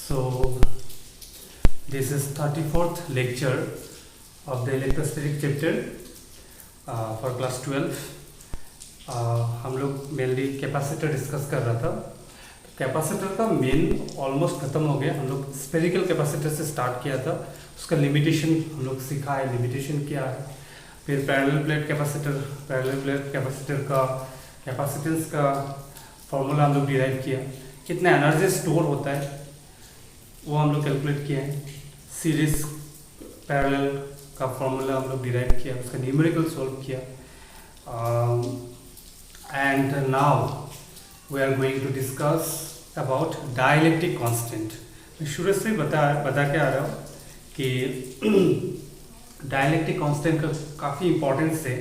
So this is 34th lecture of the electrostatic chapter for class 12. हम लोग mainly capacitor discuss कर रहा था। कैपेसिटर का मेन ऑलमोस्ट ख़त्म हो गया। हम लोग स्फेरिकल कैपेसिटर से स्टार्ट किया था, उसका लिमिटेशन हम लोग सीखा है, लिमिटेशन क्या है। फिर पैरेलल प्लेट कैपेसिटर का कैपेसिटेंस का फॉर्मूला हम लोग डिराइव किया, कितना एनर्जी स्टोर होता है वो हम लोग कैलकुलेट किया है। सीरीज पैरेलल का फॉर्मूला हम लोग डिराइव किया, उसका न्यूमेरिकल सॉल्व किया। And now we are going to discuss about dielectric constant. मैं शुरू से बता के आ रहा हूँ कि डाइलेक्ट्रिक कांस्टेंट का काफ़ी इम्पोर्टेंस है।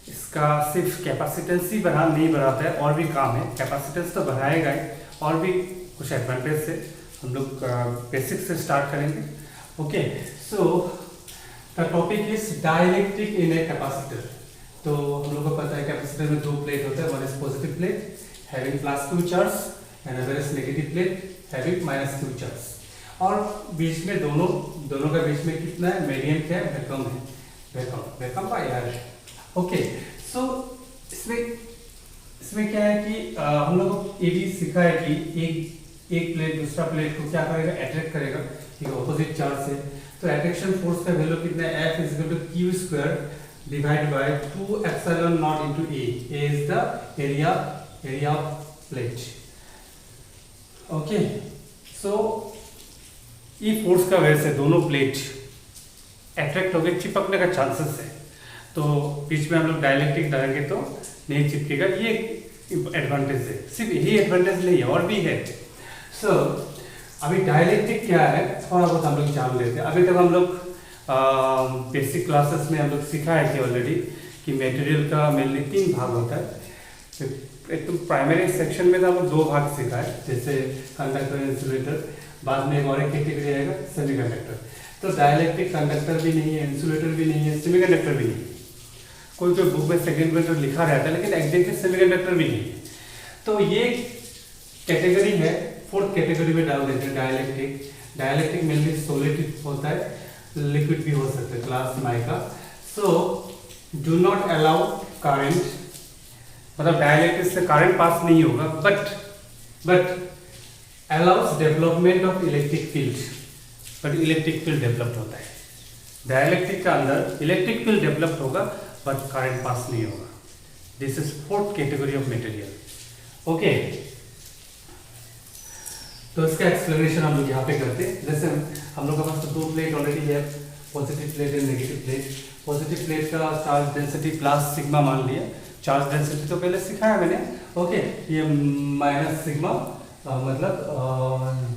इसका सिर्फ कैपेसिटेंस ही नहीं बढ़ाता है, और भी काम है। कैपेसिटेंस तो बढ़ाएगा ही, और भी कुछ एडवांटेज है। हम लोग बेसिक से स्टार्ट करेंगे। Okay, so the topic is dielectric in a capacitor. तो हम लोग को पता है कैपेसिटर में दो प्लेट होता है, one is positive plate having +2 charge and other is negative plate having -2 charge. और बीच में दोनों का बीच में कितना है, मीडियम क्या है, वैक्यूम है, वैक्यूम का एयर है। ओके, सो इसमें क्या है कि हम लोग को ये भी सीखा है कि एक प्लेट दूसरा प्लेट को क्या करेगा, अट्रैक्ट करेगा, ठीक है, ऑपोजिट चार्ज से। तो अट्रैक्शन फोर्स का वैल्यू कितना है, F = Q² divide by 2ε0 into A। A is the area of plate. Okay, so ये फोर्स का वजह से दोनों प्लेट अट्रैक्ट होकर चिपकने का चांसेस है। तो बीच में हम लोग डाइलेक्ट्रिक डालेंगे तो नहीं चिपकेगा, ये एडवांटेज है। सिर्फ यही एडवांटेज नहीं है, और भी है। सो अभी डाइलेक्ट्रिक क्या है थोड़ा बहुत हम लोग जान लेते हैं। अभी तक हम लोग बेसिक क्लासेस में हम लोग सीखा है कि ऑलरेडी कि मटेरियल का मेनली 3 भाग होता है। एक तो प्राइमरी सेक्शन में तो हम लोग 2 भाग सीखा है, जैसे कंडक्टर, इंसुलेटर। बाद में और एक कैटेगरी आएगा सेमीकंडक्टर। तो डाइलेक्ट्रिक कंडक्टर भी नहीं है, इंसुलेटर भी नहीं है, सेमीकंडक्टर भी नहीं है। कोई बुक में सेकेंड लिखा रहता है, लेकिन एग्जैक्टली सेमीकंडक्टर भी नहीं है। तो ये कैटेगरी है, 4th कैटेगरी में डाल देते हैं डाइलेक्ट्रिक। डाइलेक्ट्रिक मेनली सॉलिड होता है, लिक्विड भी हो सकता है, glass, mica. So do not allow current, मतलब डाइलेक्ट्रिक से करंट पास नहीं होगा, but allow us development of electric field. But electric field developed होता है डाइलेक्ट्रिक का अंदर, इलेक्ट्रिक फील्ड डेवलप्ड होगा बट करंट पास नहीं होगा। This is 4th category of material. Okay, तो इसका एक्सप्लेनेशन हम लोग यहाँ पे करते हैं। जैसे हम लोग के पास तो 2 प्लेट ऑलरेडी है, positive plate and negative plate. Positive plate का चार्ज डेंसिटी +σ मान लिया। चार्ज डेंसिटी तो पहले सिखाया मैंने। ओके, ये -σ मतलब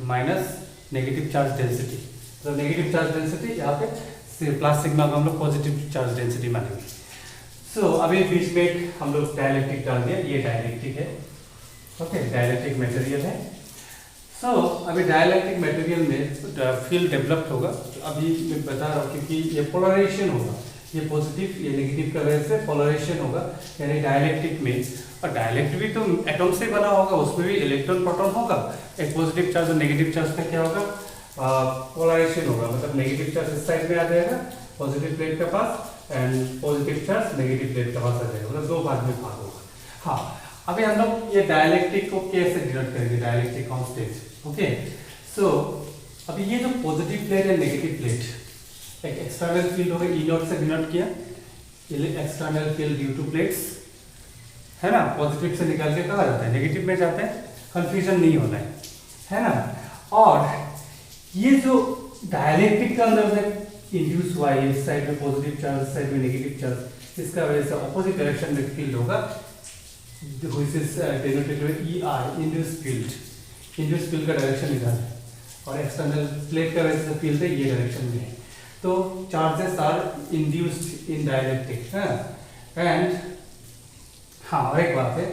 माइनस नेगेटिव चार्ज डेंसिटी, तो नेगेटिव चार्ज डेंसिटी यहाँ पे +σ को हम लोग पॉजिटिव चार्ज डेंसिटी मानेंगे। सो अभी बीच में हम लोग डाइलेक्ट्रिक डाल दिया, ये डाइलेक्ट्रिक है। ओके, डाइलेक्ट्रिक मटेरियल है। सो अभी डाइलेक्ट्रिक मटेरियल में फील्ड डेवलप्ड होगा। अभी मैं बता रहा हूँ क्योंकि ये पोलराइजेशन होगा, ये पॉजिटिव ये नेगेटिव का वजह से पोलराइजेशन होगा, यानी डाइलेक्ट्रिक में। और डाइलेक्ट्रिक भी तो एटम से बना होगा, उसमें भी इलेक्ट्रॉन प्रोटॉन होगा। एक पॉजिटिव चार्ज और नेगेटिव चार्ज का क्या होगा, पोलराइजेशन होगा। मतलब नेगेटिव चार्ज इस साइड में आ जाएगा पॉजिटिव प्लेट के पास, and positive charge negative plate के पास आ जाएगा, मतलब 2 भाग में भाग होगा। हाँ, अभी हम लोग ये डाइलेक्ट्रिक को कैसे डिनोट करेंगे, डाइलेक्ट्रिक कांस्टेंट। ओके, सो अभी ये जो पॉजिटिव प्लेट है, नेगेटिव प्लेट, एक एक्सटर्नल फील्ड होगा, E0 से डिनोट किया, external field due to plates, है ना। पॉजिटिव से निकाल के कहा जाता है, नेगेटिव में जाते हैं, कंफ्यूजन नहीं होना है ना। और ये जो डाइलेक्ट्रिक का अंदर में इंड्यूस हुआ है, इस साइड में पॉजिटिव चार्ज, इस साइड में नेगेटिव चार्ज, इसका वजह से ऑपोजिट डायरेक्शन में फील्ड होगा, which is denoted by ER, induce field. Induce field का डायरेक्शन इधर है, और एक्सटर्नल प्लेट का वजह से फील्ड है ये डायरेक्शन में है। तो charges are induced in dielectric, and हाँ, और एक बात है,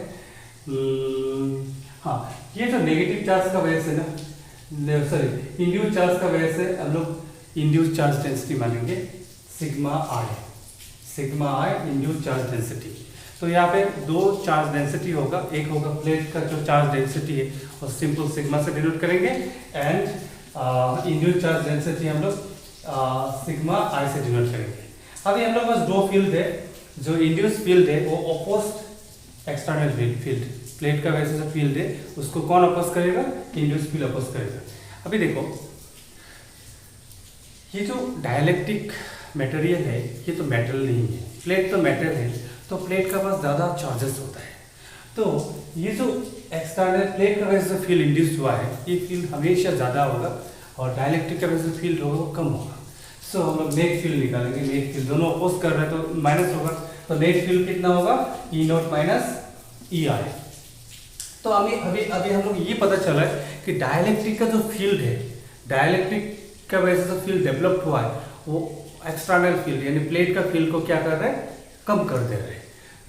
हाँ, ये जो नेगेटिव चार्ज का वजह से ना, सॉरी, इंड्यूस चार्ज का वजह से हम लोग इंड्यूस चार्ज डेंसिटी मानेंगे sigma i induce charge density. तो यहाँ पे 2 चार्ज डेंसिटी होगा, एक होगा प्लेट का जो चार्ज डेंसिटी है और सिंपल सिग्मा से डिनोट करेंगे, एंड इंड्यूस चार्ज डेंसिटी हम लोग सिग्मा आई से डिनोट करेंगे। अभी हम लोग पास दो फील्ड है, जो इंड्यूस फील्ड है वो अपोस्ट एक्सटर्नल फील्ड, प्लेट का वैसे जो फील्ड है उसको कौन अपोज करेगा, इंड्यूस फील्ड अपोज करेगा। अभी देखो ये जो डाइलेक्ट्रिक मटेरियल है ये तो मेटल नहीं है, प्लेट तो मेटल है, तो प्लेट का पास ज़्यादा चार्जेस होता है, तो ये जो एक्सटर्नल प्लेट का वजह से फील्ड इंड्यूस हुआ है ये फील्ड हमेशा ज़्यादा होगा और डाइलेक्ट्रिक का वजह से फील्ड होगा वो कम होगा। सो हम लोग नेट फील्ड निकालेंगे, नेट फील्ड दोनों अपोज कर रहे हैं तो माइनस होगा, तो नेट फील्ड कितना होगा, ई नॉट माइनस ई आई। तो अभी अभी हम लोग ये पता चला है कि डाइलेक्ट्रिक का जो फील्ड है, डाइलेक्ट्रिक का वजह से फील्ड डेवलप्ड हुआ है वो एक्सटर्नल फील्ड यानी प्लेट का फील्ड को क्या कर रहे हैं, कम कर दे रहे हैं।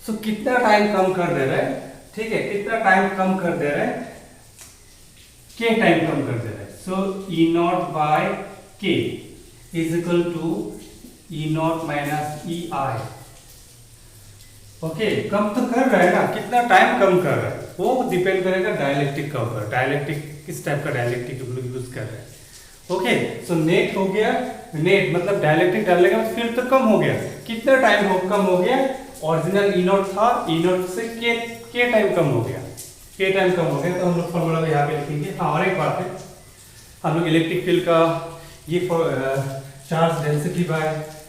सो कितना टाइम कम कर दे रहे हैं, ठीक है, कितना टाइम कम कर दे रहे हैं, के टाइम कम कर दे रहे हैं। So E naught by K is equal to E naught minus E I. Okay, कम तो कर रहा है ना, कितना टाइम कम कर रहा है वो डिपेंड करेगा डाइलेक्ट्रिक का ऊपर, डाइलेक्ट्रिक किस टाइप का डाइलेक्ट्रिक यूज कर रहे हैं। ओके, सो नेट हो गया, नेट मतलब डाइलेक्ट्रिक डालने का फील्ड तो कम हो गया, कितना टाइम कम हो गया, ओरिजिनल ई नॉट था, ई नॉट से के टाइम कम हो गया, के टाइम कम हो गया, तो हम लोग फॉर्मूला को यहाँ पे लिखेंगे। हाँ, और एक बात है, हम लोग इलेक्ट्रिक फील्ड का ये charge density by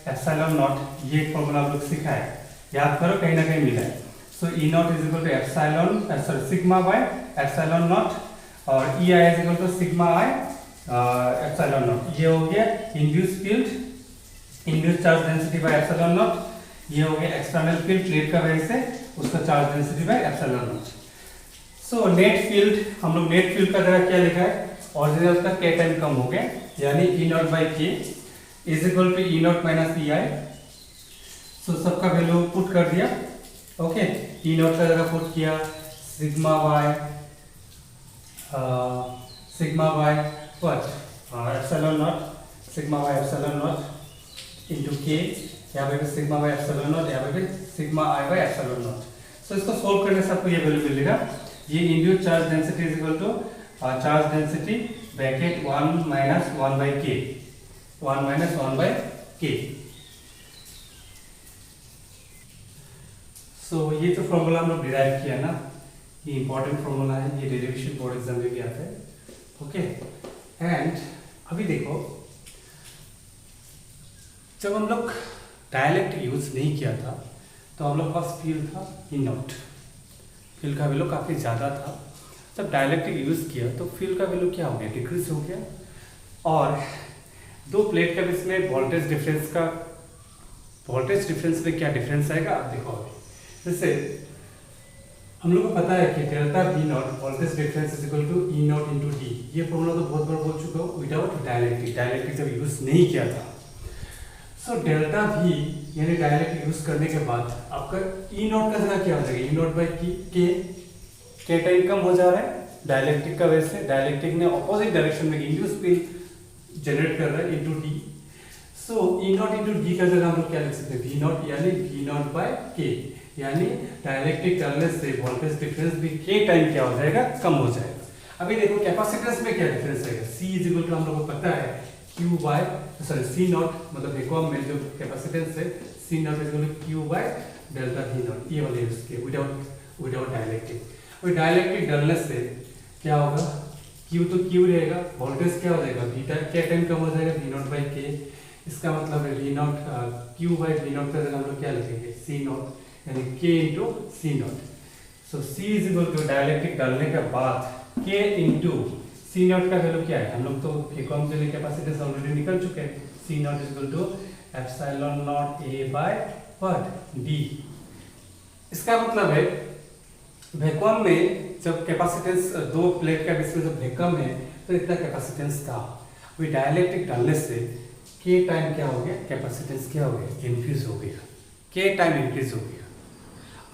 epsilon naught ये फॉर्मूला हम लोग सीखा है, याद करो कहीं ना कहीं मिला है। So E naught is equal to epsilon sorry sigma by epsilon naught और E I is equal to sigma I epsilon naught. ये हो गया induce field, induce charge density by epsilon naught, ये हो गया एक्सटर्नल फील्ड प्लेट का वजह से उसका charge density by epsilon naught. So net field, हम लोग नेट फील्ड का जगह क्या लिखा है, ओरिजिनल का के टाइम कम हो गया यानी E naught by K is equal to E naught minus E I. So सबका वैल्यू पुट कर दिया। ओके, ई नॉट का जगह पुट किया sigma by what epsilon naught, sigma by epsilon naught into K, यहाँ पे सिग्मा बाय एप्सिलॉन नॉट, यहाँ पे sigma I by epsilon naught. So इसको सोल्व करने से आपको ये वैल्यू मिलेगा, ये induce charge density is equal to charge density bracket 1 minus 1 by K, 1 minus 1 by के। सो ये तो फॉर्मूला हम लोग डिराइव किया ना, ये इंपॉर्टेंट फॉर्मूला है, ये डेरिवेशन बोर्ड एग्जाम में भी आता है। ओके, एंड अभी देखो जब हम लोग डाइलेक्ट्रिक यूज नहीं किया था तो हम लोग पास फील्ड था ई नॉट, फील्ड का वैल्यू काफ़ी ज़्यादा था। जब डाइलेक्ट्रिक यूज किया तो फील्ड का वैल्यू क्या हो गया, डिक्रीज हो गया, और दो प्लेट के बीच में वोल्टेज डिफरेंस का, वोल्टेज डिफरेंस में क्या डिफरेंस आएगा आप देखो। अभी जैसे हम लोग को पता है कि delta V naught voltage difference is equal to E naught into D, ये फॉर्मूला तो बहुत बार बोल चुका हूँ विदाउट डाइलेक्ट्रिक, डाइलेक्ट्रिक जब यूज नहीं किया था। सो डेल्टा वी यानी डाइलेक्ट्रिक यूज करने के बाद आपका ई नॉट का जगह क्या हो जाएगा, ई नॉट बाई के टाइम कम हो जा रहा है डाइलेक्ट्रिक का वजह से, डाइलेक्ट्रिक ने ऑपोजिट डायरेक्शन में इंड्यूस फील्ड जनरेट कर रहा है इनटू डी। सो ई नॉट इनटू डी का जगह हम लोग क्या लिख सकते हैं, वी नॉट यानी वी नॉट बाय के, यानी डाइलेक्ट्रिक करने से वोल्टेज डिफरेंस भी के टाइम क्या हो जाएगा, कम हो जाएगा। अभी देखो कैपेसिटेंस में क्या डिफरेंस आएगा, सी इज इक्वल टू हम लोग को पता है Q by sorry C naught, मतलब वैक्यूम में जो कैपेसिटेंस है C naught is equal to Q by delta V naught, ये वाले यूज किए विदाउट डाइलेक्ट्रिक। और डाइलेक्ट्रिक डालने से क्या होगा, क्यू तो क्यू रहेगा, वोल्टेज क्या हो जाएगा बीटा, क्या टाइम कम हो जाएगा वी नॉट बाई के, इसका मतलब है V naught Q by V naught का जगह हम लोग क्या लिखेंगे सी नॉट यानी K into C naught. So C is equal to dielectric डालने के बाद के इंटू सी नॉट का वैल्यू क्या है, हम लोग तो वैक्यूम के लिए कैपेसिटेंस ऑलरेडी निकल चुके हैं, C naught is equal to epsilon naught A by what D. इसका मतलब है वैक्यूम में जब कैपेसिटेंस दो प्लेट के बीच में जब वैक्यूम है तो इतना कैपेसिटेंस था, वही डाइलेक्ट्रिक डालने से के टाइम क्या हो गया, कैपेसिटेंस क्या हो गया, इंक्रीज हो गया, के टाइम इंक्रीज हो गया।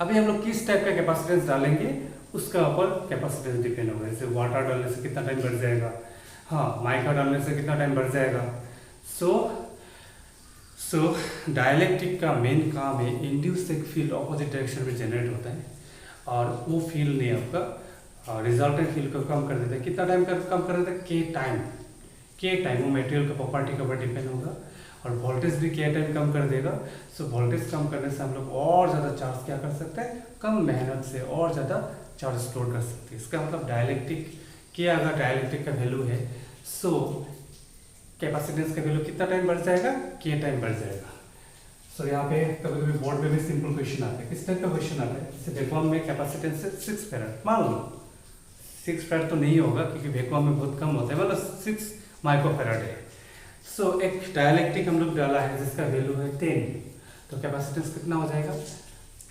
अभी हम लोग किस टाइप का कैपेसिटेंस डालेंगे उसका ऊपर कैपेसिटेंस डिपेंड होगा, जैसे वाटर डालने से कितना टाइम बढ़ जाएगा, हाँ माइका डालने से कितना टाइम बढ़ जाएगा। सो डाइलेक्ट्रिक का मेन काम है इंड्यूस एक फील्ड ऑपोजिट डायरेक्शन में जनरेट होता है और वो फील्ड ने आपका रिजल्टेंट फील्ड को कम कर देता है, कितना टाइम कम कर देता है, के टाइम, के टाइम वो मटेरियल का प्रॉपर्टी के ऊपर डिपेंड होगा, और वोल्टेज भी के टाइम कम कर देगा। सो वोल्टेज कम करने से हम लोग और ज़्यादा चार्ज क्या कर सकते हैं, कम मेहनत से और ज़्यादा चार्ज स्टोर कर सकते हैं। इसका मतलब डायलेक्ट्रिक के अगर डायलेक्ट्रिक का वैल्यू है, सो कैपेसिटेंस का वैल्यू कितना टाइम बढ़ जाएगा, के टाइम बढ़ जाएगा। सो यहाँ पे कभी कभी बोर्ड में भी सिंपल क्वेश्चन आता है। किस टाइप का क्वेश्चन आता है, जैसे वैक्यूम में कैपेसिटेंस है 6 फैराड, मान लो 6 फैराड तो नहीं होगा क्योंकि वैक्यूम में बहुत कम होता है, मतलब 6 माइक्रो फैराड है। सो एक डायलेक्ट्रिक हम लोग डाला है जिसका वैल्यू है 10, तो कैपेसिटेंस कितना हो जाएगा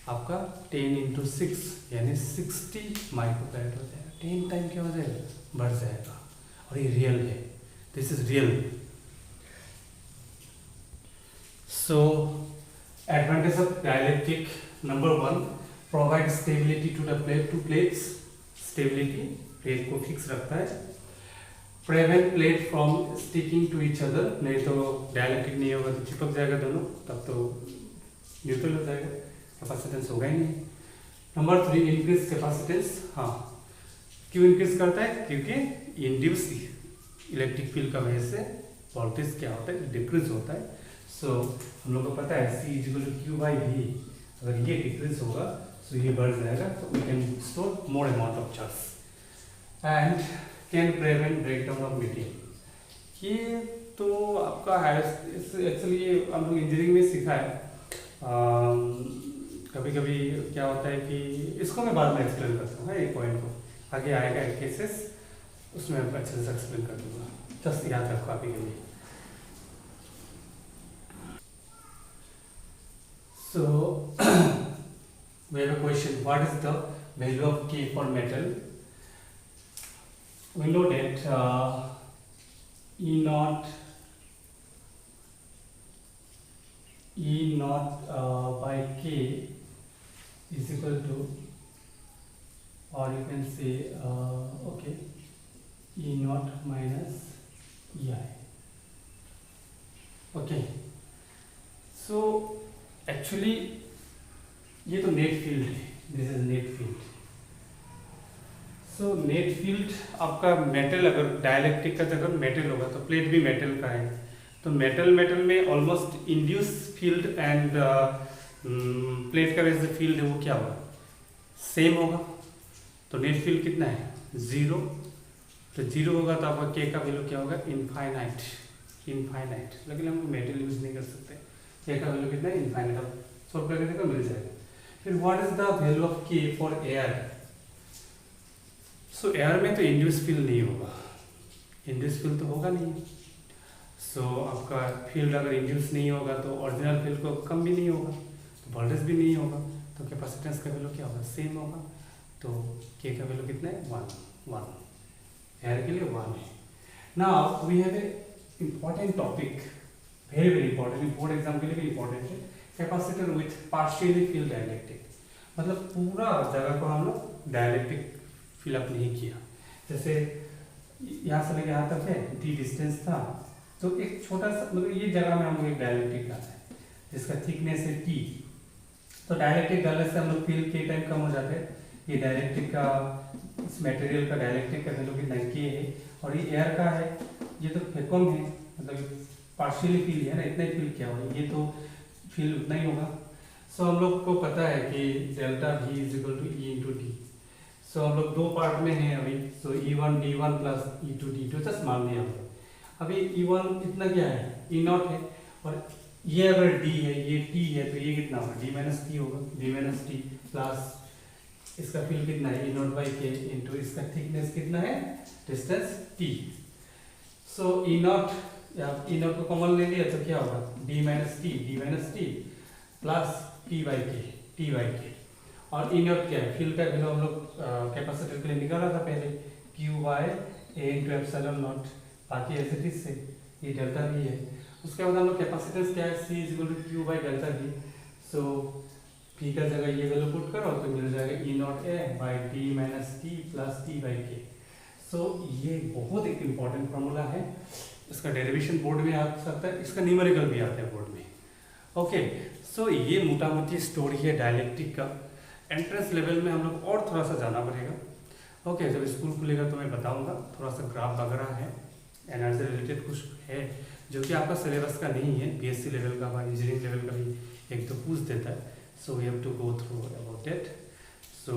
आपका 10 × 6 यानी 60 माइक्रो फैराड हो जाएगा। 10 टाइम क्या हो जाएगा, बढ़ जाएगा, और ये रियल है, this is real. So advantage of dielectric, number 1, provide stability to the plate, to plates, stability plate को फिक्स रखता है। Prevent plate from sticking to each other, नहीं तो डायलेक्ट्रिक नहीं होगा तो चिपक जाएगा दोनों, तब तो न्यूट्रल हो जाएगा, कैपेसिटेंस होगा ही नहीं। Number 3, increase capacitance. हाँ, क्यों इंक्रीज करता है, क्योंकि इंड्यूस इलेक्ट्रिक फील्ड का वजह से वोल्टेज क्या होता है, डिक्रीज होता है। सो हम लोग को पता है C = Q/V, अगर ये डिक्रीज होगा तो ये बढ़ जाएगा, तो we can store more amount of charge and can prevent breakdown of material. ये तो आपका एक्चुअली ये हम लोग इंजीनियरिंग में सीखा है। कभी कभी क्या होता है कि इसको मैं बाद में एक्सप्लेन करता हूँ, एक पॉइंट को आगे आएगा एक केसेस, उसमें अच्छे से एक्सप्लेन कर दूंगा, जस्ट याद रखो अभी के लिए। So we have a question, what is the value of K for metal? We know that E naught by K is equal to, or you can say okay, E naught minus EI. Okay, so actually ये तो net field है, this is net field. So net field आपका metal, अगर dielectric का जगह metal होगा तो plate भी मेटल का है, तो मेटल में almost induce field end plate का वैसे फील्ड है वो क्या होगा, सेम होगा। तो नेट फील्ड कितना है, 0, तो 0 होगा तो आपका के का वैल्यू क्या होगा, इनफाइनाइट। लेकिन हम मेटल यूज नहीं कर सकते, के का वैल्यू कितना है, इनफाइनाइट। अब सॉल्व करके देखो मिल जाएगा। फिर what is the value of के फॉर एयर। सो एयर में तो इंड्यूस फील्ड नहीं होगा, इंड्यूस फील्ड तो होगा नहीं। सो आपका फील्ड अगर इंड्यूस नहीं होगा तो ओरिजिनल फील्ड को कम भी नहीं होगा, तो वोल्टेज भी नहीं होगा, तो कैपेसिटेंस का वैल्यू क्या होगा, सेम होगा। तो के का वैल्यू कितना है, 1 एयर के लिए 1 है। Now we have a important topic, very important, board exam के लिए भी इंपॉर्टेंट है, capacitor with partially filled dielectric. मतलब पूरा जगह को हम लोग डाइलेक्ट्रिक फिलअप नहीं किया। जैसे यहाँ से लेके यहाँ तक है डी डिस्टेंस था, तो एक छोटा सा मतलब ये जगह में हम लोग एक डाइलेक्ट्रिक डाला है जिसका थिकनेस है टी। तो डाइलेक्ट्रिक डालने से हम लोग फील्ड के टाइम कम हो जाते हैं। ये डाइलेक्ट्रिक का, इस मटेरियल का डाइलेक्ट्रिक का वैल्यू कितना के है, और ये एयर का है, ये तो वैक्यूम है, मतलब पार्शियली फील्ड है ना, इतना ही फील्ड क्या होगा, ये तो फील्ड उतना ही होगा। सो हम लोग को पता है कि डेल्टा V = E × D। सो हम लोग दो पार्ट में हैं अभी, सो E1 D1 plus E2 D2 just मान लिया हम लोग। अभी E1 इतना क्या है, E naught है, और ये अगर D है, ये T है, तो ये कितना होगा, D - T होगा, D - T प्लस इसका फील्ड कितना है, E naught by K into इसका थिकनेस कितना है, डिस्टेंस T। सो E naught, E naught को कॉमन ले लिया तो क्या होगा, D - T plus T by K। और E naught क्या है, फील्ड का वैल्यू हम लोग कैपेसिटर के लिए निकाला था पहले, Q/A × ε0, बाकी एज इट इज से ये डेल्टा V है। उसके बाद हम लोग कैपेसिटेंस क्या है, C = Q/ΔV। सो P का जगह ये वैल्यू पुट करो तो मिल जाएगा E naught A by D - T plus T by K। सो ये बहुत एक इम्पॉर्टेंट फॉर्मूला है, इसका डेरिवेशन बोर्ड में आ सकता है, इसका न्यूमेरिकल भी आता है बोर्ड में। ओके, सो ये मोटा मोटी स्टोरी है डायलेक्ट्रिक का। एंट्रेंस लेवल में हम लोग और थोड़ा सा जाना पड़ेगा। ओके, जब स्कूल खुलेगा तो मैं बताऊंगा, थोड़ा सा ग्राफ वगैरह है एनर्जी रिलेटेड कुछ है जो कि आपका सिलेबस का नहीं है, बीएससी लेवल का বা इंजीनियरिंग लेवल का भी एक तो पूछ देता है, so we have to go through about it. So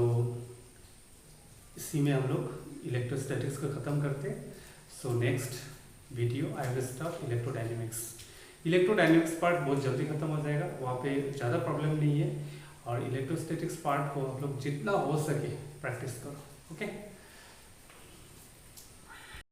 इसी में हम लोग इलेक्ट्रोस्टैटिक्स को ख़त्म करते हैं। So next video I will start electrodynamics. Electrodynamics part बहुत जल्दी ख़त्म हो जाएगा, वहाँ पे ज़्यादा प्रॉब्लम नहीं है, और इलेक्ट्रोस्टैटिक्स पार्ट को आप लोग जितना हो सके प्रैक्टिस करो। ओके।